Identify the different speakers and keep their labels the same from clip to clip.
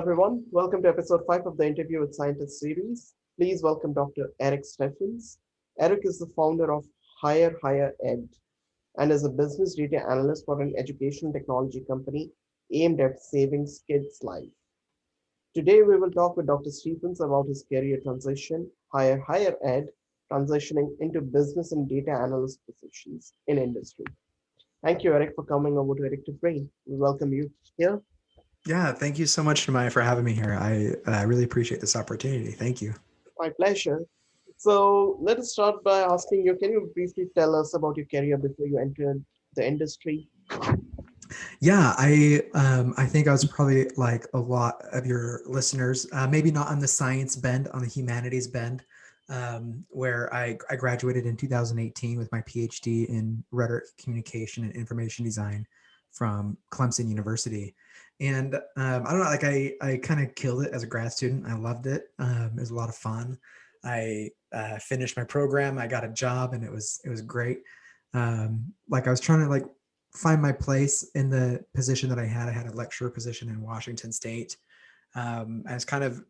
Speaker 1: everyone. Welcome to episode 5 of the Interview with Scientists series. Please welcome Dr. Eric Steffens. Eric is the founder of Hirehighered and is a business data analyst for an educational technology company aimed at saving kids' lives. Today, we will talk with Dr. Stephens about his career transition, Hirehighered, transitioning into business and data analyst positions in industry. Thank you, Eric, for coming over to Addictive Brain. We welcome you here.
Speaker 2: Yeah, thank you so much, Namai, for having me here. I really appreciate this opportunity. Thank you.
Speaker 1: My pleasure. So let us start by asking you, can you briefly tell us about your career before you entered the industry?
Speaker 2: Yeah, I think I was probably like a lot of your listeners, maybe not on the science bend, on the humanities bend, where I graduated in 2018 with my PhD in rhetoric, communication, and information design from Clemson University. And I don't know, like I kind of killed it as a grad student. I loved it. It was a lot of fun. I finished my program. I got a job, and it was great. Like I was trying to like find my place in the position that I had. I had a lecturer position in Washington State. I was kind of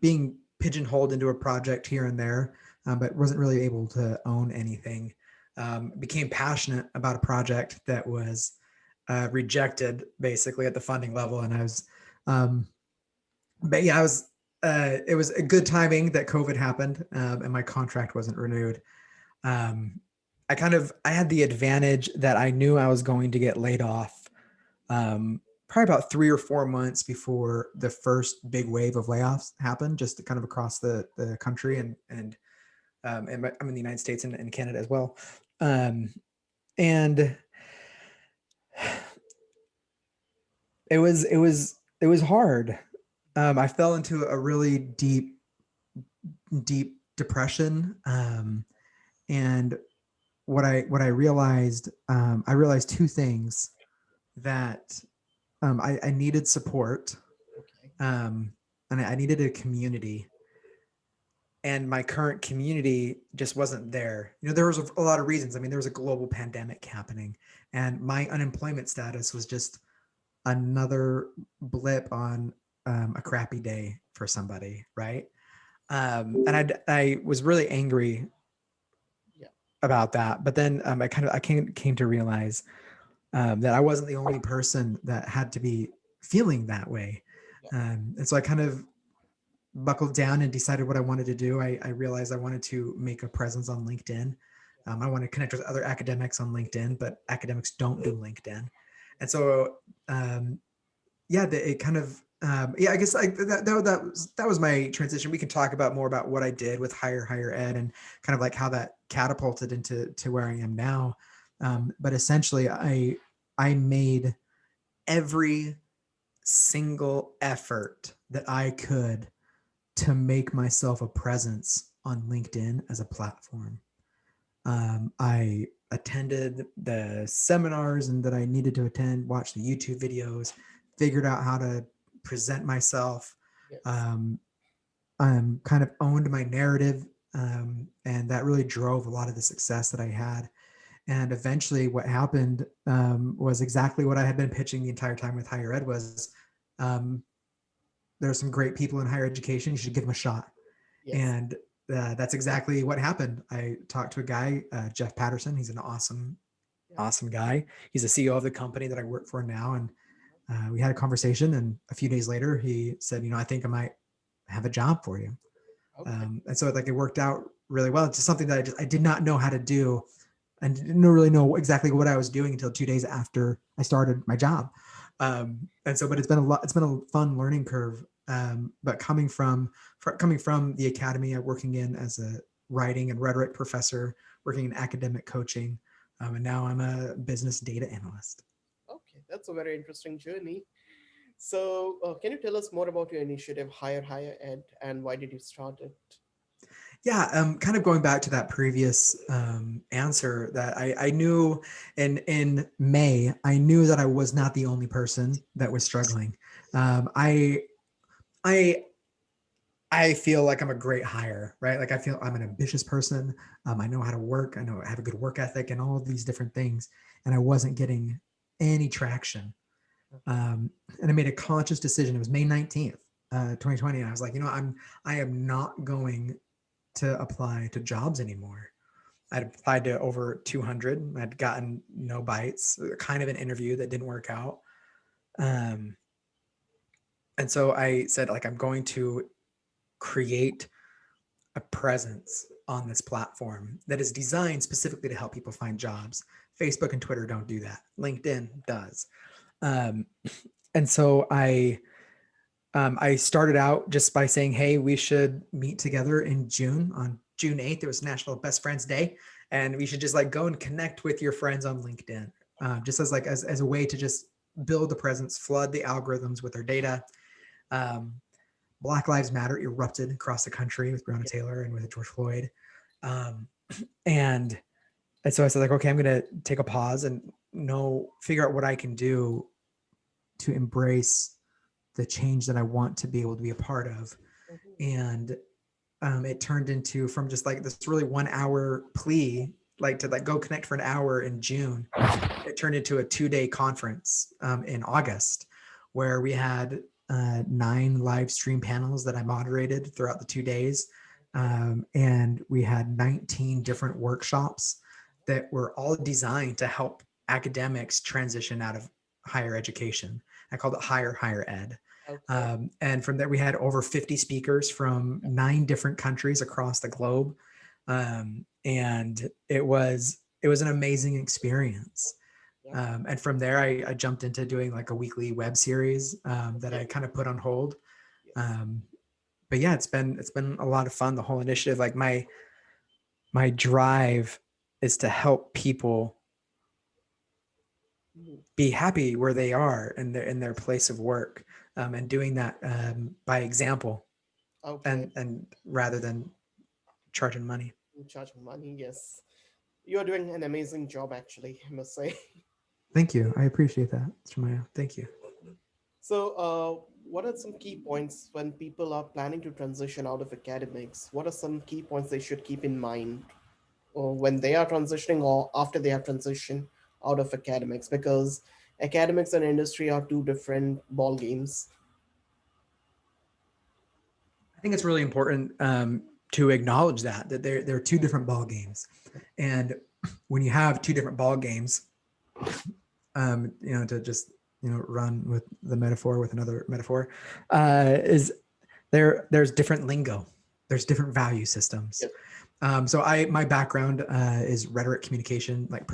Speaker 2: being pigeonholed into a project here and there, but wasn't really able to own anything. Became passionate about a project that was rejected basically at the funding level, and I was, but yeah, I was. It was a good timing that COVID happened, and my contract wasn't renewed. Um, I had the advantage that I knew I was going to get laid off probably about 3 or 4 months before the first big wave of layoffs happened, just kind of across the country and I'm in the United States and Canada as well. Um, and it was hard. I fell into a really deep depression. And what I realized, I realized two things: that I needed support,
Speaker 1: Okay.
Speaker 2: and I needed a community, and my current community just wasn't there. There was a lot of reasons. I mean, there was a global pandemic happening, and my unemployment status was just another blip on a crappy day for somebody, right? And I was really angry
Speaker 1: Yeah.
Speaker 2: about that. But then I came to realize that I wasn't the only person that had to be feeling that way.
Speaker 1: Yeah.
Speaker 2: And so I kind of buckled down and decided what I wanted to do. I realized I wanted to make a presence on LinkedIn. I want to connect with other academics on LinkedIn, but academics don't do LinkedIn. And so, yeah, it kind of, yeah, I guess that was my transition. We can talk about more about what I did with Hirehighered and kind of like how that catapulted into where I am now. But essentially, I made every single effort that I could to make myself a presence on LinkedIn as a platform. I attended the seminars and that I needed to attend, watched the YouTube videos, figured out how to present myself.
Speaker 1: Yes.
Speaker 2: Um, kind of owned my narrative, and that really drove a lot of the success that I had. And eventually, what happened was exactly what I had been pitching the entire time with higher ed was. Um, there are some great people in higher education. You should give them a shot.
Speaker 1: Yes.
Speaker 2: And that's exactly what happened. I talked to a guy, Jeff Patterson. He's an
Speaker 1: Yeah.
Speaker 2: awesome guy. He's the CEO of the company that I work for now. And we had a conversation. And a few days later, he said, I think I might have a job for you.
Speaker 1: Okay.
Speaker 2: And so like it worked out really well. It's just something that I did not know how to do, and didn't really know exactly what I was doing until 2 days after I started my job. And so, but it's been a fun learning curve. But coming from the academy, I'm working in as a writing and rhetoric professor, working in academic coaching, and now I'm a business data analyst.
Speaker 1: Okay. That's a very interesting journey. So, can you tell us more about your initiative, Higher Ed, and why did you start it?
Speaker 2: Yeah, kind of going back to that previous answer, that I knew in May, I knew that I was not the only person that was struggling. Um, I I I feel like I'm a great hire, right? Like I feel I'm an ambitious person. I know how to work. I know I have a good work ethic and all of these different things. And I wasn't getting any traction.
Speaker 1: Okay.
Speaker 2: And I made a conscious decision. It was May 19th, 2020. And I was like, I am not going to apply to jobs anymore. I'd applied to over 200. I'd gotten no bites, kind of an interview that didn't work out. Um, and so I said, like, I'm going to create a presence on this platform that is designed specifically to help people find jobs. Facebook and Twitter don't do that. LinkedIn does. Um, and so I started out just by saying, hey, we should meet together in June. On June 8th, it was National Best Friends Day. And we should just like go and connect with your friends on LinkedIn, just as like as a way to just build the presence, flood the algorithms with our data. Um, Black Lives Matter erupted across the country with Breonna
Speaker 1: Yeah.
Speaker 2: Taylor and with George Floyd. Um, and, and so I said, like, okay, I'm going to take a pause and figure out what I can do to embrace the change that I want to be able to be a part of.
Speaker 1: Mhm.
Speaker 2: And it turned into, from just like this really 1 hour plea, like to like go connect for an hour in June, it turned into a 2-day conference in August, where we had 9 live stream panels that I moderated throughout the 2 days. And we had 19 different workshops that were all designed to help academics transition out of higher education. I called it higher ed.
Speaker 1: Okay.
Speaker 2: And from there, we had over 50 speakers from 9 different countries across the globe. And it was an amazing experience.
Speaker 1: Yeah.
Speaker 2: And from there, I jumped into doing like a weekly web series that I
Speaker 1: Okay.
Speaker 2: kind of put on hold.
Speaker 1: Yes.
Speaker 2: Um, but yeah, it's been a lot of fun. The whole initiative, like my drive is to help people
Speaker 1: Mhm.
Speaker 2: be happy where they are in their place of work, and doing that by example,
Speaker 1: Okay.
Speaker 2: and rather than charging money.
Speaker 1: You charge money. Yes. You are doing an amazing job, actually, I must say.
Speaker 2: Thank you. I appreciate that, Mr. Thank you.
Speaker 1: So, what are some key points when people are planning to transition out of academics? What are some key points they should keep in mind, or when they are transitioning, or after they have transitioned out of academics? Because academics and industry are two different ball games.
Speaker 2: I think it's really important to acknowledge that there are two different ball games, and when you have two different ball games, to just run with the metaphor with another metaphor, is there's different lingo, there's different value systems.
Speaker 1: Yes.
Speaker 2: So my background is rhetoric communication, like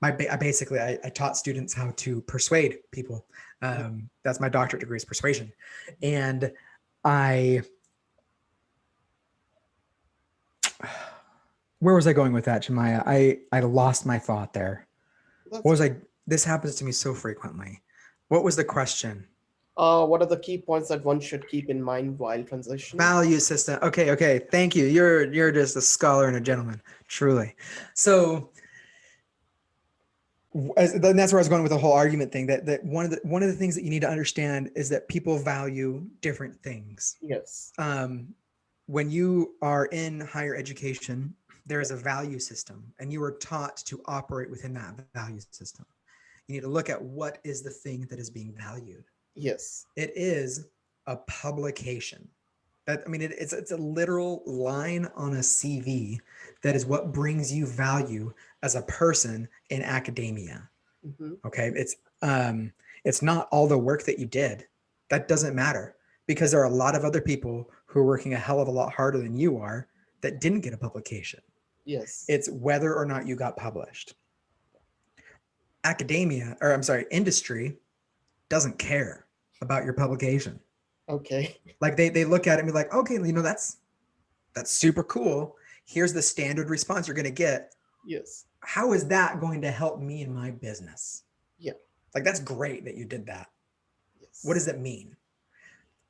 Speaker 2: I basically I taught students how to persuade people. That's my doctorate degree is persuasion, and I where was I going with that, Jemiah? I lost my thought there. What
Speaker 1: That's
Speaker 2: was
Speaker 1: okay.
Speaker 2: I? This happens to me so frequently. What was the question?
Speaker 1: What are the key points that one should keep in mind while transitioning?
Speaker 2: Value system. Okay. Thank you. You're just a scholar and a gentleman, truly. So then that's where I was going with the whole argument thing. That one of the things that you need to understand is that people value different things.
Speaker 1: Yes.
Speaker 2: Um, when you are in higher education, there is a value system, and you are taught to operate within that value system. You need to look at what is the thing that is being valued.
Speaker 1: Yes.
Speaker 2: It is a publication. It's a literal line on a CV that is what brings you value as a person in academia.
Speaker 1: Mm-hmm.
Speaker 2: Okay, it's not all the work that you did. That doesn't matter, because there are a lot of other people who are working a hell of a lot harder than you are that didn't get a publication.
Speaker 1: Yes.
Speaker 2: It's whether or not you got published. Academia, or I'm sorry, industry doesn't care about your publication.
Speaker 1: Okay.
Speaker 2: Like they look at it and be like, okay, that's super cool. Here's the standard response you're going to get.
Speaker 1: Yes.
Speaker 2: How is that going to help me in my business?
Speaker 1: Yeah.
Speaker 2: Like, that's great that you did that. What does
Speaker 1: Yes.
Speaker 2: that mean?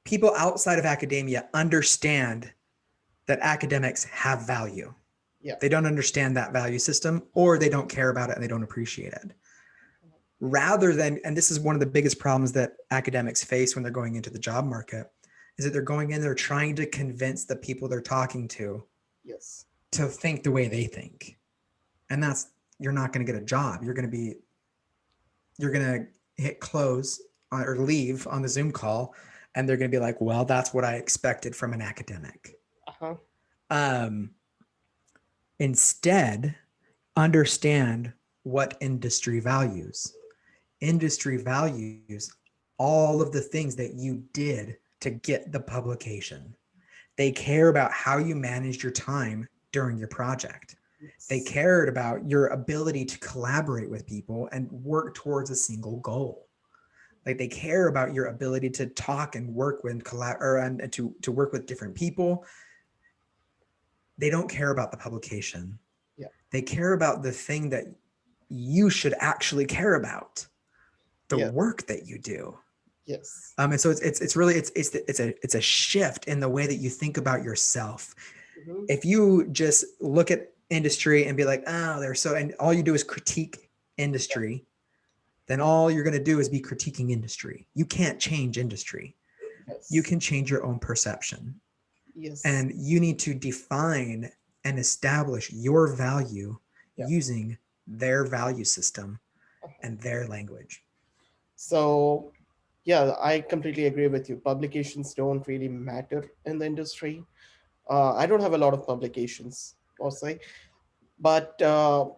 Speaker 2: People outside of academia understand that academics have value.
Speaker 1: Yeah.
Speaker 2: They don't understand that value system, or they don't care about it and they don't appreciate it. Rather than, and this is one of the biggest problems that academics face when they're going into the job market, is that they're going in there trying to convince the people they're talking
Speaker 1: Yes.
Speaker 2: to think the way they think. And that's, you're not going to get a job. You're going to hit close or leave on the Zoom call, and they're going to be like, well, that's what I expected from an academic.
Speaker 1: Uh-huh.
Speaker 2: Um, Instead, understand what industry values. Industry values all of the things that you did to get the publication. They care about how you managed your time during your project. They
Speaker 1: Yes.
Speaker 2: cared about your ability to collaborate with people and work towards a single goal. Like they care about your ability to talk and work with and to work with different people. They don't care about the publication.
Speaker 1: Yeah.
Speaker 2: They care about the thing that you should actually care about, the
Speaker 1: Yeah.
Speaker 2: work that you do.
Speaker 1: Yes.
Speaker 2: And so it's really it's a shift in the way that you think about yourself.
Speaker 1: Hmm.
Speaker 2: If you just look at industry and be like, oh, they're so, and all you do is critique industry, then all you're going to do is be critiquing industry. You can't change industry. You
Speaker 1: Yes.
Speaker 2: can change your own perception.
Speaker 1: Yes.
Speaker 2: And you need to define and establish your value
Speaker 1: Yeah.
Speaker 2: using their value system
Speaker 1: Uh-huh.
Speaker 2: and their language.
Speaker 1: So, yeah, I completely agree with you. Publications don't really matter in the industry. I don't have a lot of publications, per se. But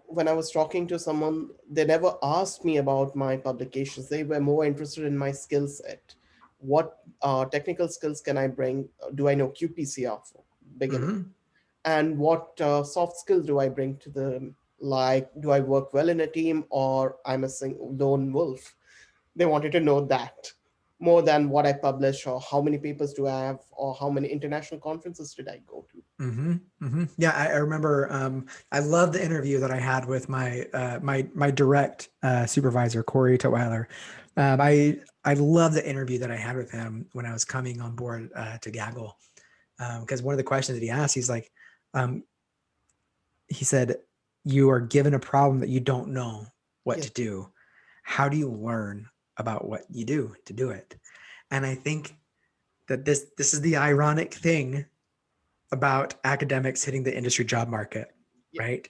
Speaker 1: when I was talking to someone, they never asked me about my publications. They were more interested in my skill set. What technical skills can I bring? Do I know qPCR for beginning?
Speaker 2: Mm-hmm.
Speaker 1: And what soft skills do I bring to the, like, do I work well in a team or I'm a lone wolf? They wanted to know that more than what I publish or how many papers do I have or how many international conferences did I go to.
Speaker 2: Mm-hmm. Mm-hmm. Yeah, I remember. I love the interview that I had with my direct supervisor, Corey Tutwiler. I love the interview that I had with him when I was coming on board to Gaggle, because one of the questions that he asked, um, he said, "You are given a problem that you don't know what
Speaker 1: Yes.
Speaker 2: to do. How do you learn about what you do to do it?" And I think that this is the ironic thing about academics hitting the industry job market,
Speaker 1: Yeah.
Speaker 2: right?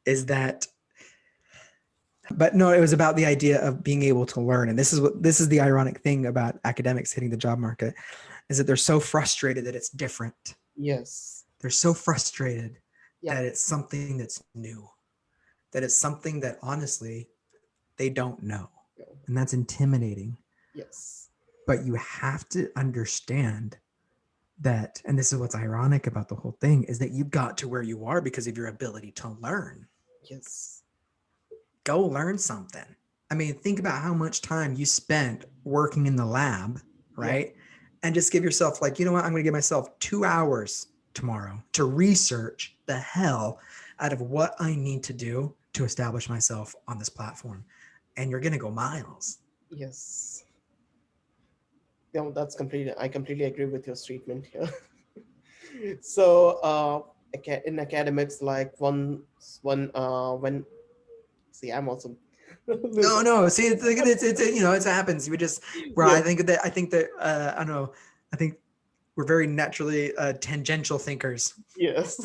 Speaker 2: Is that, but no, it was about the idea of being able to learn. And this is the ironic thing about academics hitting the job market, is that they're so frustrated that it's different.
Speaker 1: Yes.
Speaker 2: They're so frustrated
Speaker 1: Yeah.
Speaker 2: that it's something that's new, that it's something that honestly they don't know.
Speaker 1: Yeah.
Speaker 2: And that's intimidating.
Speaker 1: Yes.
Speaker 2: But you have to understand that, and this is what's ironic about the whole thing, is that you got to where you are because of your ability to learn.
Speaker 1: Yes.
Speaker 2: Go learn something. I mean, think about how much time you spent working in the lab,
Speaker 1: Yeah.
Speaker 2: right? And just give yourself, like, you know what? I'm going to give myself 2 hours tomorrow to research the hell out of what I need to do to establish myself on this platform. And you're going to go miles.
Speaker 1: Yes. Yeah, that's completely. I completely agree with your statement here. So, in academics, like when see, I'm also
Speaker 2: No,
Speaker 1: losing.
Speaker 2: no. See, it's you know, it happens. We just, well,
Speaker 1: Yes.
Speaker 2: I think that I don't know. I think we're very naturally tangential thinkers.
Speaker 1: Yes.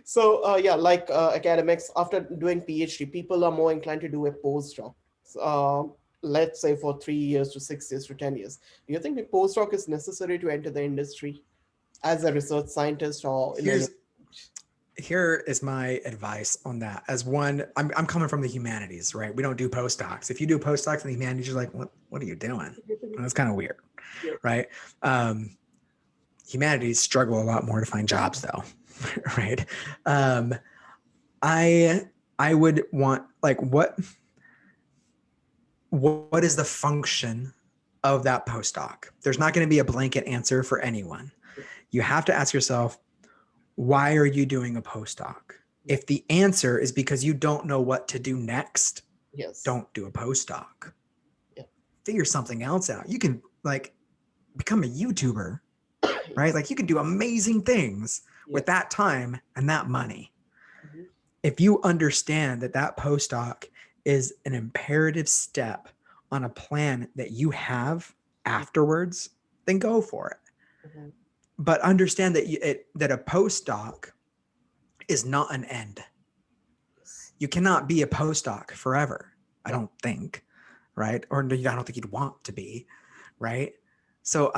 Speaker 1: So, yeah, like academics, after doing PhD, people are more inclined to do a postdoc. Uh, let's say for 3 years to 6 years to 10 years. Do you think the postdoc is necessary to enter the industry as a research scientist or in any?
Speaker 2: Here's Here is my advice on that. As one, I'm coming from the humanities, right? We don't do postdocs. If you do postdocs in the humanities, you're like, what are you doing? And that's kind of weird,
Speaker 1: Yeah.
Speaker 2: right? Um, Humanities struggle a lot more to find jobs, though, right? Um, I I would want, like, what is the function of that postdoc? There's not going to be a blanket answer for anyone.
Speaker 1: Yeah.
Speaker 2: You have to ask yourself, why are you doing a postdoc?
Speaker 1: Yeah.
Speaker 2: If the answer is because you don't know what to do next,
Speaker 1: Yes.
Speaker 2: don't do a postdoc.
Speaker 1: Yeah.
Speaker 2: Figure something else out. You can, like, become a YouTuber, right?
Speaker 1: Yes.
Speaker 2: Like, you can do amazing things with
Speaker 1: Yes.
Speaker 2: that time and that money.
Speaker 1: Mhm.
Speaker 2: If you understand that that postdoc is an imperative step on a plan that you have
Speaker 1: Yeah.
Speaker 2: afterwards, then go for it.
Speaker 1: Mhm.
Speaker 2: But understand that a postdoc is not an end.
Speaker 1: Yes.
Speaker 2: You cannot be a postdoc forever, I
Speaker 1: Yeah.
Speaker 2: don't think. right? Or no, I don't think you'd want to be, right? So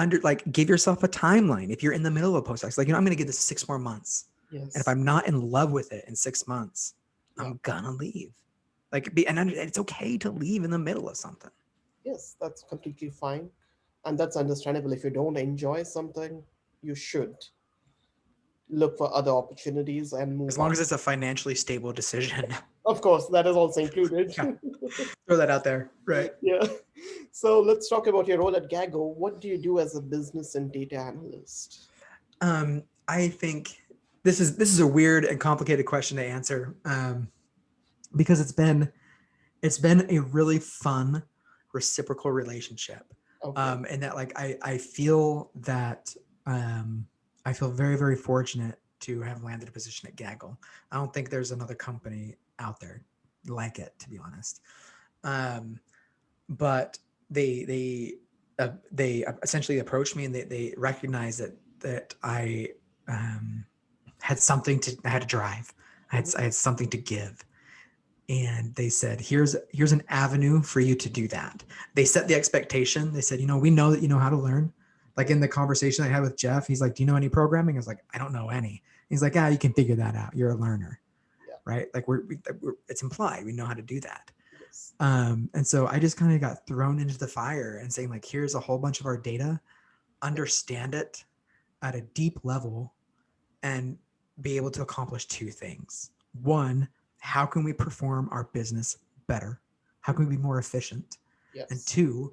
Speaker 2: give yourself a timeline. If you're in the middle of a postdoc, it's like, I'm going to give this 6 more months. And if
Speaker 1: Yes.
Speaker 2: I'm not in love with it in 6 months,
Speaker 1: Yeah.
Speaker 2: I'm gonna leave. It's okay to leave in the middle of something.
Speaker 1: Yes, that's completely fine. And that's understandable. If you don't enjoy something, you should look for other opportunities and
Speaker 2: As
Speaker 1: move
Speaker 2: long
Speaker 1: on.
Speaker 2: as it's a financially stable decision.
Speaker 1: Of course, that is also included.
Speaker 2: Yeah. Throw that out there. Right.
Speaker 1: Yeah. So let's talk about your role at Gago. What do you do as a business and data analyst?
Speaker 2: I think this is a weird and complicated question to answer, because it's been a really fun reciprocal relationship,
Speaker 1: Okay.
Speaker 2: and that I feel that I feel very, very fortunate to have landed a position at Gaggle. I don't think there's another company out there like it, to be honest. Um, but they essentially approached me, and they recognized that um, I had a drive.
Speaker 1: Mhm.
Speaker 2: I had something to give, and they said, here's an avenue for you to do that. They set the expectation. They said, we know that you know how to learn. Like in the conversation I had with Jeff, he's like, do you know any programming? I was like, I don't know any. He's like, you can figure that out. You're a learner,
Speaker 1: Yeah.
Speaker 2: right? Like it's implied we know how to do that.
Speaker 1: Yes.
Speaker 2: And so I just kind of got thrown into the fire and saying, like, here's a whole bunch of our data,
Speaker 1: Yeah.
Speaker 2: understand it at a deep level, and be able to accomplish two things. One, how can we perform our business better? How can we be more efficient? And
Speaker 1: Yes.
Speaker 2: two,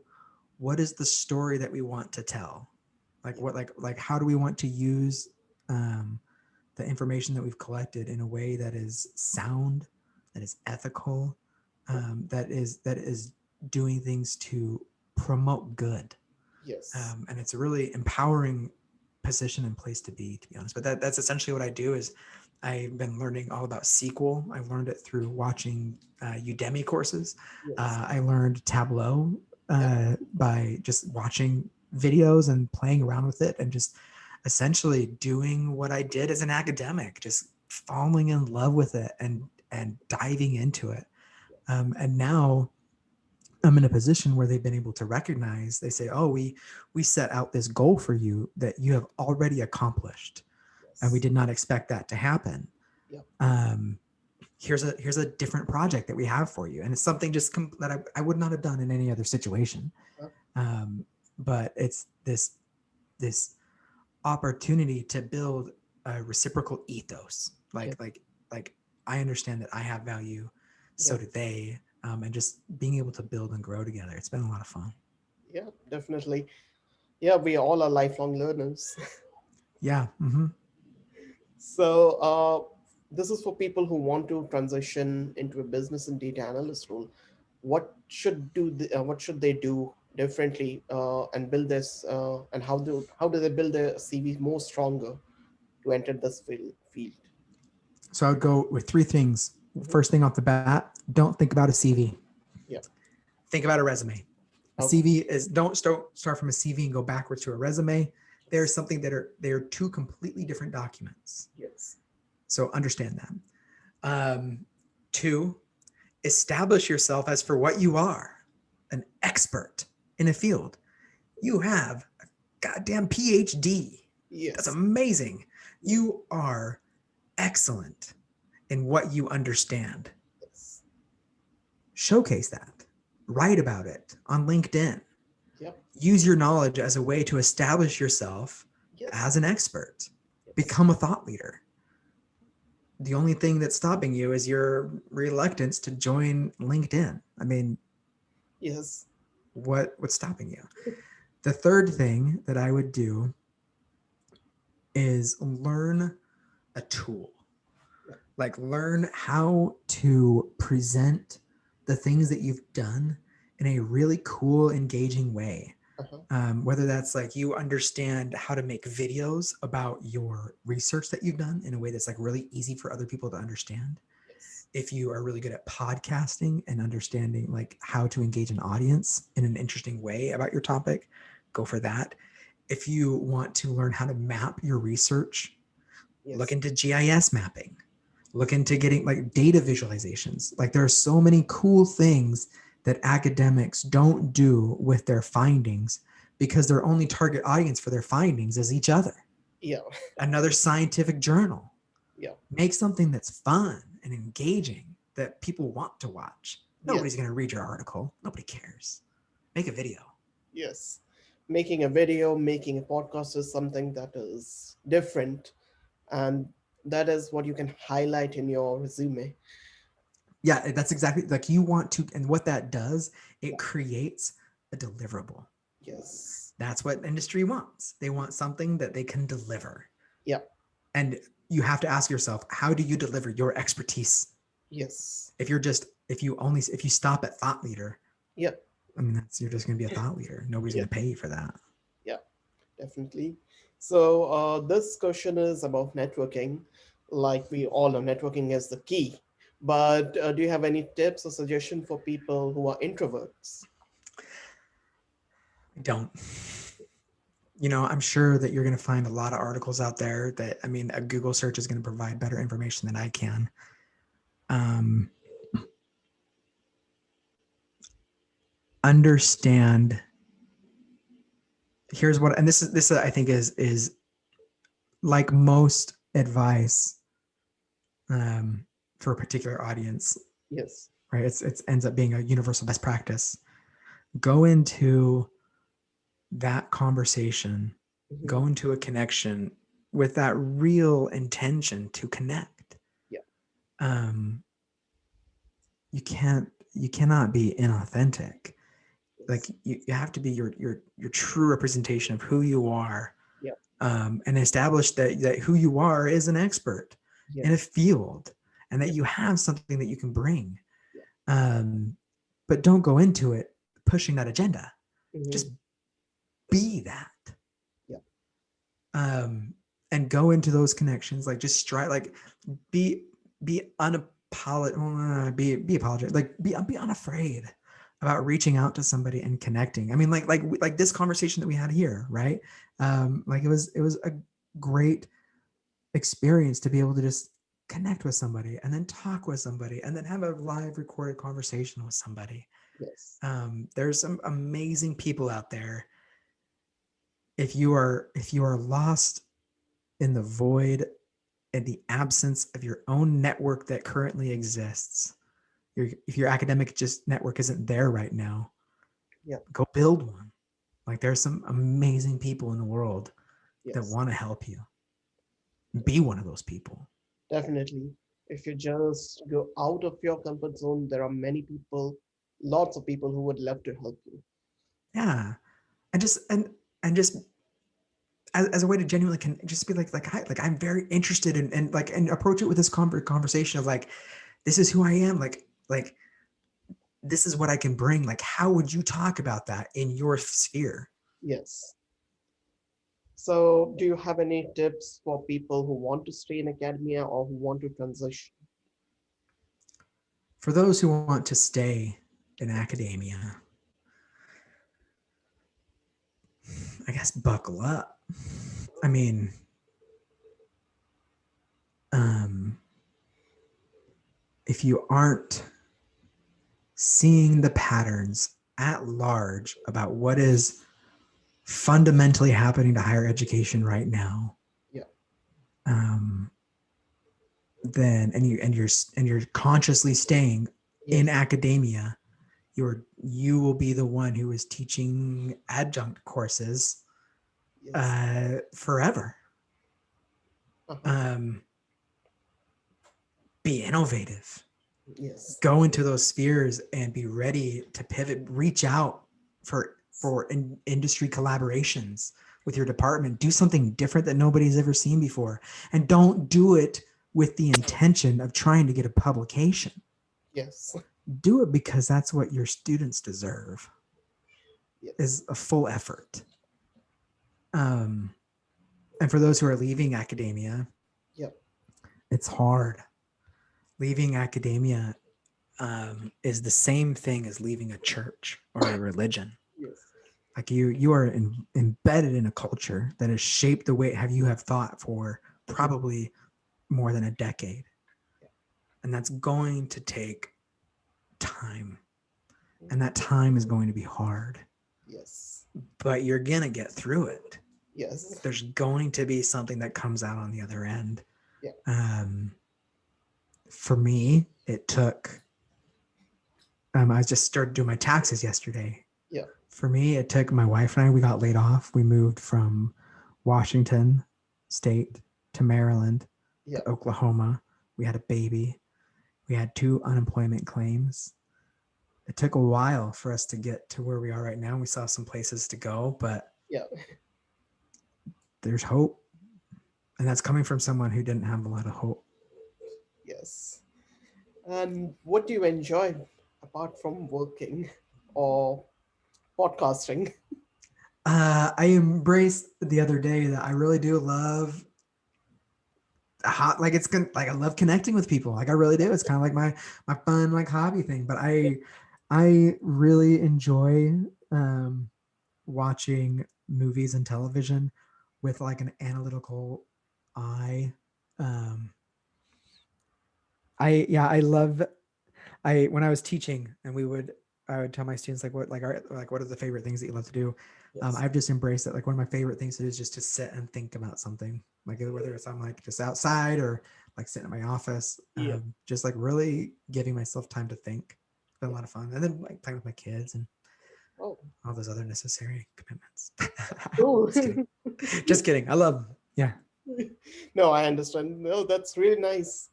Speaker 2: what is the story that we want to tell? Like
Speaker 1: Yeah.
Speaker 2: what how do we want to use um, the information that we've collected in a way that is sound, that is ethical, that is doing things to promote good.
Speaker 1: Yes.
Speaker 2: And it's a really empowering position and place to be honest. But that's essentially what I do. Is I've been learning all about SQL. I learned it through watching Udemy courses.
Speaker 1: Yes.
Speaker 2: I learned Tableau
Speaker 1: Yeah.
Speaker 2: by just watching videos and playing around with it, and just essentially doing what I did as an academic, just falling in love with it and diving into it. And now I'm in a position where they've been able to recognize. They say, "Oh, we set out this goal for you that you have already accomplished, and we
Speaker 1: Yes.
Speaker 2: did not expect that to happen.
Speaker 1: Yeah.
Speaker 2: Um, here's a different project that we have for you, and it's something that I would not have done in any other situation.
Speaker 1: Uh,
Speaker 2: Um, but it's this opportunity to build a reciprocal ethos.
Speaker 1: yeah.
Speaker 2: Like I understand that I have value, so
Speaker 1: Yeah.
Speaker 2: do they, and just being able to build and grow together. It's been a lot of fun.
Speaker 1: Yeah. Definitely. Yeah. We all are lifelong learners.
Speaker 2: Yeah. Mm-hmm.
Speaker 1: So, this is for people who want to transition into a business and data analyst role. What should they do differently and build this? And how do they build their CV more stronger to enter this field?
Speaker 2: So I would go with three things.
Speaker 1: Mhm.
Speaker 2: First thing off the bat, don't think about a CV.
Speaker 1: Yeah.
Speaker 2: Think about a resume. A
Speaker 1: Okay.
Speaker 2: CV is don't start from a CV and go backwards to a resume. There's
Speaker 1: Yes.
Speaker 2: something they are two completely different documents.
Speaker 1: Yes.
Speaker 2: So understand that. Two, establish yourself as for what you are, an expert in a field. You have a goddamn PhD. That's
Speaker 1: Yes.
Speaker 2: amazing.
Speaker 1: Yeah.
Speaker 2: You are excellent in what you understand.
Speaker 1: Yes.
Speaker 2: Showcase that. Write about it on LinkedIn.
Speaker 1: Yep.
Speaker 2: Use your knowledge as a way to establish yourself
Speaker 1: Yes.
Speaker 2: as an expert.
Speaker 1: Yes.
Speaker 2: Become a thought leader. The only thing that's stopping you is your reluctance to join LinkedIn. I mean,
Speaker 1: Yes.
Speaker 2: what's stopping you? The third thing that I would do is learn a tool.
Speaker 1: Yeah.
Speaker 2: Like learn how to present the things that you've done in a really cool, engaging way.
Speaker 1: Uh-huh.
Speaker 2: Whether that's like you understand how to make videos about your research that you've done in a way that's like really easy for other people to understand.
Speaker 1: Yes.
Speaker 2: If you are really good at podcasting and understanding like how to engage an audience in an interesting way about your topic, go for that. If you want to learn how to map your research, look
Speaker 1: Yes.
Speaker 2: into GIS mapping, look into getting like data visualizations. Like there are so many cool things that academics don't do with their findings because their only target audience for their findings is each other.
Speaker 1: Yeah.
Speaker 2: Another scientific journal.
Speaker 1: Yeah.
Speaker 2: Make something that's fun and engaging that people want to watch. Nobody's
Speaker 1: Yes.
Speaker 2: going to read your article. Nobody cares. Make a video.
Speaker 1: Yes. Making a video, making a podcast is something that is different, and that is what you can highlight in your resume.
Speaker 2: Yeah, that's exactly like you want to. And what that does,
Speaker 1: Yeah.
Speaker 2: it creates a deliverable.
Speaker 1: Yes.
Speaker 2: That's what industry wants. They want something that they can deliver.
Speaker 1: Yeah.
Speaker 2: And you have to ask yourself, how do you deliver your expertise?
Speaker 1: Yes.
Speaker 2: If you stop at thought leader,
Speaker 1: Yeah.
Speaker 2: I mean, you're just going to be a thought leader. Nobody's
Speaker 1: Yeah.
Speaker 2: going to pay you for that.
Speaker 1: Yeah. Definitely. So this question is about networking. Like we all know, networking is the key. But do you have any tips or suggestion for people who are introverts?
Speaker 2: I don't. I'm sure that you're going to find a lot of articles out there that, I mean, a Google search is going to provide better information than I can. Um, Understand. Here's what, and this I think is like most advice for a particular audience,
Speaker 1: Yes.
Speaker 2: right? It ends up being a universal best practice. Go into that conversation,
Speaker 1: Hmm.
Speaker 2: go into a connection with that real intention to connect.
Speaker 1: Yeah.
Speaker 2: Um, you cannot be inauthentic. Like
Speaker 1: Yes.
Speaker 2: you have to be your true representation of who you are,
Speaker 1: Yeah.
Speaker 2: and establish that who you are is an expert in a
Speaker 1: Yes.
Speaker 2: field, and that
Speaker 1: Yeah.
Speaker 2: you have something that you can bring.
Speaker 1: Yeah.
Speaker 2: Um, but don't go into it pushing that agenda.
Speaker 1: Hmm.
Speaker 2: Just be that.
Speaker 1: Yeah.
Speaker 2: um, and go into those connections, like just strive, like be be apologetic, like be unafraid about reaching out to somebody and connecting. I mean, like this conversation that we had here, right? Like it was a great experience to be able to just connect with somebody and then talk with somebody and then have a live recorded conversation with somebody.
Speaker 1: Yes.
Speaker 2: There's some amazing people out there. If you are lost in the void and the absence of your own network that currently exists, if your academic just network isn't there right now,
Speaker 1: Yeah.
Speaker 2: go build one. Like there's some amazing people in the world that
Speaker 1: Yes.
Speaker 2: want to help you. Be
Speaker 1: Yes.
Speaker 2: one of those people.
Speaker 1: Definitely. If you just go out of your comfort zone, there are many people, lots of people who would love to help you.
Speaker 2: Yeah. And just as a way to genuinely can just be like hi, like I'm very interested in, and approach it with this conversation of like, this is who I am, like this is what I can bring. Like, how would you talk about that in your sphere?
Speaker 1: Yes. So, do you have any tips for people who want to stay in academia or who want to transition?
Speaker 2: For those who want to stay in academia, I guess buckle up. I mean, um, if you aren't seeing the patterns at large about what is fundamentally happening to higher education right now,
Speaker 1: Yeah.
Speaker 2: um, then and you're consciously staying in
Speaker 1: Yes.
Speaker 2: academia, you will be the one who is teaching adjunct courses
Speaker 1: Yes.
Speaker 2: forever.
Speaker 1: Uh-huh.
Speaker 2: Um, be innovative.
Speaker 1: Yes.
Speaker 2: Go into those spheres and be ready to pivot. Reach out for industry collaborations with your department. Do something different that nobody's ever seen before, and don't do it with the intention of trying to get a publication.
Speaker 1: Yes.
Speaker 2: Do it because that's what your students deserve,
Speaker 1: Yes.
Speaker 2: is a full effort. Um, and for those who are leaving academia,
Speaker 1: Yep.
Speaker 2: it's hard. Leaving academia is the same thing as leaving a church or a religion.
Speaker 1: Yes.
Speaker 2: Like you are embedded in a culture that has shaped the way you have thought for
Speaker 1: Mhm.
Speaker 2: probably more than a decade, and that's going to take time. and that time is going to be hard,
Speaker 1: Yes.
Speaker 2: but you're going to get through it.
Speaker 1: Yes.
Speaker 2: There's going to be something that comes out on the other end.
Speaker 1: Yeah.
Speaker 2: Um, for me, it took, I just started doing my taxes yesterday.
Speaker 1: Yeah.
Speaker 2: For me, it took my wife and I, we got laid off. We moved from Washington State to Maryland
Speaker 1: Yeah.
Speaker 2: to Oklahoma. We had a baby. We had 2 unemployment claims. It took a while for us to get to where we are right now. We saw some places to go, but
Speaker 1: Yeah.
Speaker 2: there's hope. And that's coming from someone who didn't have a lot of hope.
Speaker 1: Yes. And what do you enjoy apart from working or podcasting?
Speaker 2: I embraced the other day that I really do love like like I love connecting with people. Like I really do. It's kind of like my fun like hobby thing. But I really enjoy watching movies and television with like an analytical eye. Um, I love I when I was teaching and I would tell my students like what are the favorite things that you love to do.
Speaker 1: Yes.
Speaker 2: I've just embraced it. Like one of my favorite things to do is just to sit and think about something. Like whether it's I'm like just outside or like sitting in my office,
Speaker 1: Yeah.
Speaker 2: just like really giving myself time to think. It's been a
Speaker 1: Yeah.
Speaker 2: lot of fun. And then like playing with my kids and
Speaker 1: Oh,
Speaker 2: all those other necessary commitments.
Speaker 1: cool.
Speaker 2: Just kidding. Just kidding. I love them. Yeah.
Speaker 1: No, I understand. No, that's really nice.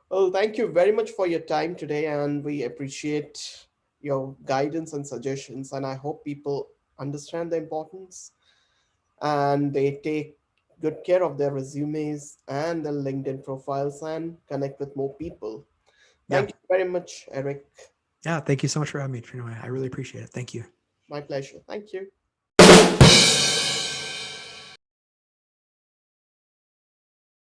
Speaker 1: Well, thank you very much for your time today, and we appreciate your guidance and suggestions. And I hope people understand the importance and they take good care of their resumes and their LinkedIn profiles and connect with more people.
Speaker 2: Yeah.
Speaker 1: Thank you very much, Eric.
Speaker 2: Yeah. Thank you so much for having me, Trina. I really appreciate it. Thank you.
Speaker 1: My pleasure. Thank you.